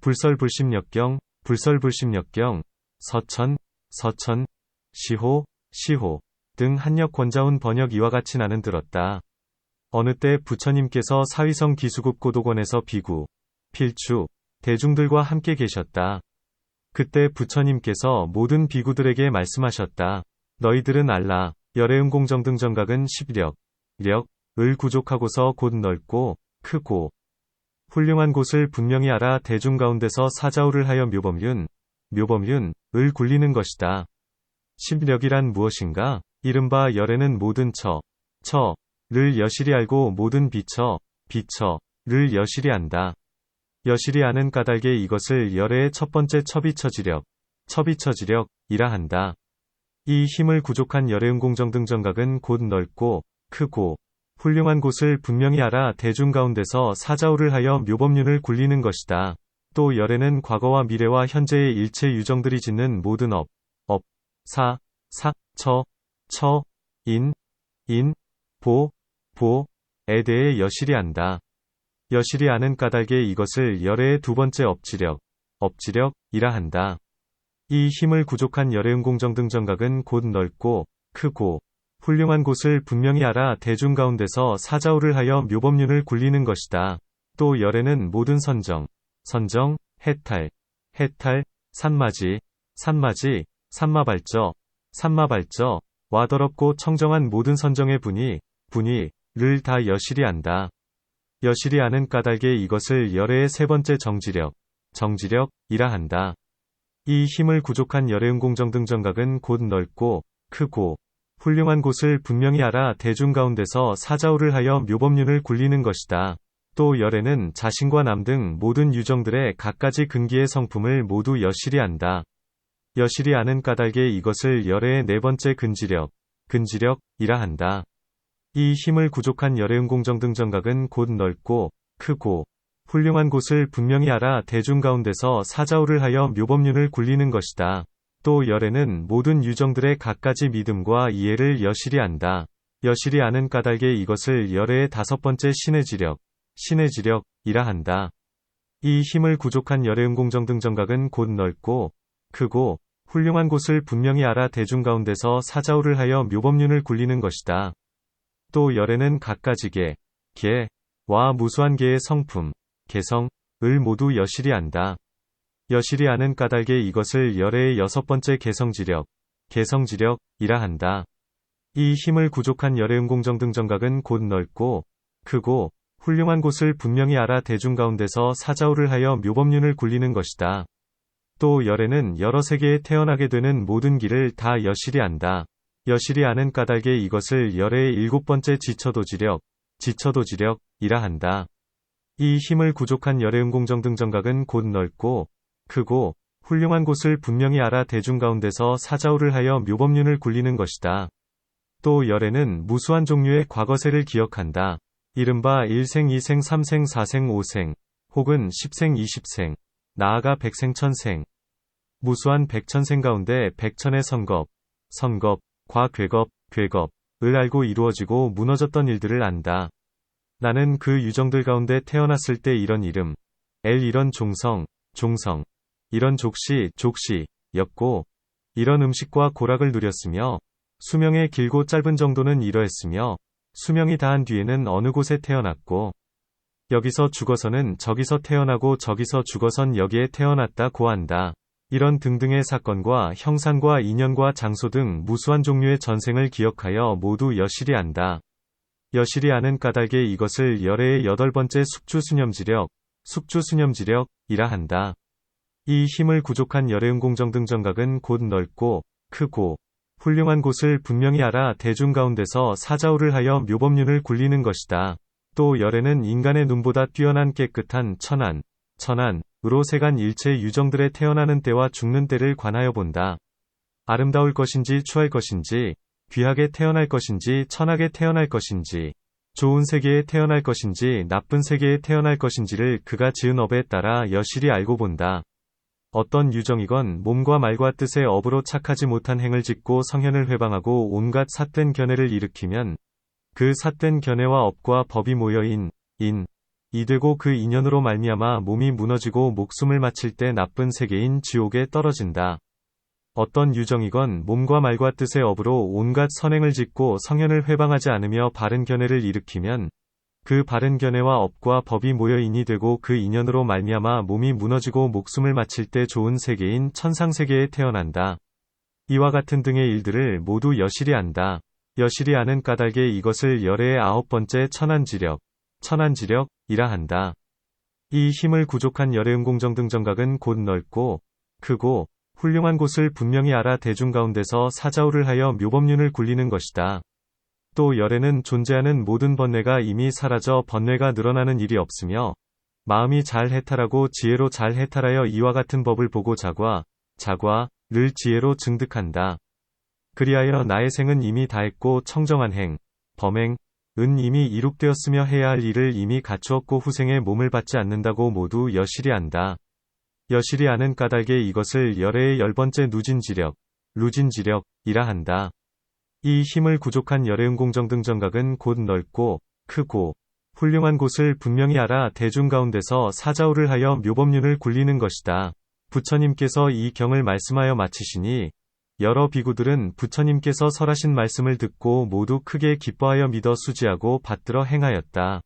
불설불심역경, 불설불심역경, 서천, 서천, 시호, 시호 등 한역 권자운 번역 이와 같이 나는 들었다. 어느 때 부처님께서 사위성 기수급 고도곤에서 비구, 필추, 대중들과 함께 계셨다. 그때 부처님께서 모든 비구들에게 말씀하셨다. 너희들은 알라, 열애응공정 등 정각은 10력, 을 구족하고서 곧 넓고, 크고, 훌륭한 곳을 분명히 알아 대중 가운데서 사자우를 하여 묘범윤, 을 굴리는 것이다. 10력이란 무엇인가? 이른바 열애는 모든 를 여실히 알고 모든 를 여실히 안다. 여실히 아는 까닭에 이것을 열애의 첫 번째 첩이처지력이라 한다. 이 힘을 구족한 열애응공정 등 정각은 곧 넓고, 크고, 훌륭한 곳을 분명히 알아 대중 가운데서 사자우를 하여 묘범윤을 굴리는 것이다. 또 열애는 과거와 미래와 현재의 일체 유정들이 짓는 모든 보에 대해 여실히 안다. 여실히 아는 까닭에 이것을 열애의 두 번째 업지력이라 한다. 이 힘을 구족한 열애응공정 등 정각은 곧 넓고, 크고, 훌륭한 곳을 분명히 알아 대중 가운데서 사자우를 하여 묘범윤을 굴리는 것이다. 또 열애는 모든 선정, 해탈, 산마지, 산마발저와 더럽고 청정한 모든 선정의 분이를 다 여실히 안다. 여실히 아는 까닭에 이것을 열애의 세 번째 정지력이라 한다. 이 힘을 구족한 열애응공정 등 정각은 곧 넓고, 크고, 훌륭한 곳을 분명히 알아 대중 가운데서 사자우를 하여 묘범윤을 굴리는 것이다. 또 열애는 자신과 남 등 모든 유정들의 갖가지 근기의 성품을 모두 여실히 안다. 여실히 아는 까닭에 이것을 열애의 네 번째 근지력이라 한다. 이 힘을 구족한 열애응공정 등 정각은 곧 넓고, 크고, 훌륭한 곳을 분명히 알아 대중 가운데서 사자우를 하여 묘범윤을 굴리는 것이다. 또 열애는 모든 유정들의 갖가지 믿음과 이해를 여실히 안다. 여실히 아는 까닭에 이것을 열애의 다섯 번째 신의 지력이라 한다. 이 힘을 구족한 열애응공정 등 정각은 곧 넓고, 크고, 훌륭한 곳을 분명히 알아 대중 가운데서 사자우를 하여 묘범윤을 굴리는 것이다. 또 열애는 갖가지 개와 무수한 개의 성품, 개성을 모두 여실히 안다. 여실히 아는 까닭에 이것을 열애의 여섯 번째 개성지력이라 한다. 이 힘을 구족한 열애응공정 등 정각은 곧 넓고, 크고, 훌륭한 곳을 분명히 알아 대중 가운데서 사자우를 하여 묘범윤을 굴리는 것이다. 또 열애는 여러 세계에 태어나게 되는 모든 길을 다 여실히 안다. 여실히 아는 까닭에 이것을 열애의 일곱 번째 지처도지력이라 한다. 이 힘을 구족한 열애응공정 등 정각은 곧 넓고, 크고, 훌륭한 곳을 분명히 알아 대중 가운데서 사자우를 하여 묘범윤을 굴리는 것이다. 또 열애는 무수한 종류의 과거세를 기억한다. 이른바 1생, 2생, 3생, 4생, 5생, 혹은 10생, 20생, 나아가 백생, 천생. 무수한 백천생 가운데 백천의 선겁과 괴겁을 알고 이루어지고 무너졌던 일들을 안다. 나는 그 유정들 가운데 태어났을 때 이런 이름, 이런 종성, 이런 족시였고, 이런 음식과 고락을 누렸으며, 수명의 길고 짧은 정도는 이러했으며, 수명이 다한 뒤에는 어느 곳에 태어났고, 여기서 죽어서는 저기서 태어나고 저기서 죽어선 여기에 태어났다고 한다. 이런 등등의 사건과 형상과 인연과 장소 등 무수한 종류의 전생을 기억하여 모두 여실히 안다. 여실히 아는 까닭에 이것을 열애의 여덟 번째 숙주수념지력이라 한다. 이 힘을 구족한 열애응공정 등 정각은 곧 넓고, 크고, 훌륭한 곳을 분명히 알아 대중 가운데서 사자우를 하여 묘범윤을 굴리는 것이다. 또 열애는 인간의 눈보다 뛰어난 깨끗한 천안으로 세간 일체 유정들의 태어나는 때와 죽는 때를 관하여 본다. 아름다울 것인지 추할 것인지, 귀하게 태어날 것인지 천하게 태어날 것인지, 좋은 세계에 태어날 것인지 나쁜 세계에 태어날 것인지를 그가 지은 업에 따라 여실히 알고 본다. 어떤 유정이건 몸과 말과 뜻의 업으로 착하지 못한 행을 짓고 성현을 회방하고 온갖 삿된 견해를 일으키면 그 삿된 견해와 업과 법이 모여 이되고 그 인연으로 말미암아 몸이 무너지고 목숨을 마칠 때 나쁜 세계인 지옥에 떨어진다. 어떤 유정이건 몸과 말과 뜻의 업으로 온갖 선행을 짓고 성현을 회방하지 않으며 바른 견해를 일으키면 그 바른 견해와 업과 법이 모여 인이 되고 그 인연으로 말미암아 몸이 무너지고 목숨을 마칠 때 좋은 세계인 천상세계에 태어난다. 이와 같은 등의 일들을 모두 여실히 안다. 여실히 아는 까닭에 이것을 열애의 9번째 천안지력이라 한다. 이 힘을 구족한 열애응공정등정각은 곧 넓고 크고 훌륭한 곳을 분명히 알아 대중 가운데서 사자우를 하여 묘법륜을 굴리는 것이다. 또 열애는 존재하는 모든 번뇌가 이미 사라져 번뇌가 늘어나는 일이 없으며 마음이 잘 해탈하고 지혜로 잘 해탈하여 이와 같은 법을 보고 자과를 지혜로 증득한다. 그리하여 나의 생은 이미 다했고 청정한 행, 범행은 이미 이룩되었으며 해야 할 일을 이미 갖추었고 후생에 몸을 받지 않는다고 모두 여실히 안다. 여실히 아는 까닭에 이것을 열애의 10번째 루진지력이라 한다. 이 힘을 구족한 열애응공정등정각은 곧 넓고 크고 훌륭한 곳을 분명히 알아 대중 가운데서 사자우를 하여 묘법륜을 굴리는 것이다. 부처님께서 이 경을 말씀하여 마치시니 여러 비구들은 부처님께서 설하신 말씀을 듣고 모두 크게 기뻐하여 믿어 수지하고 받들어 행하였다.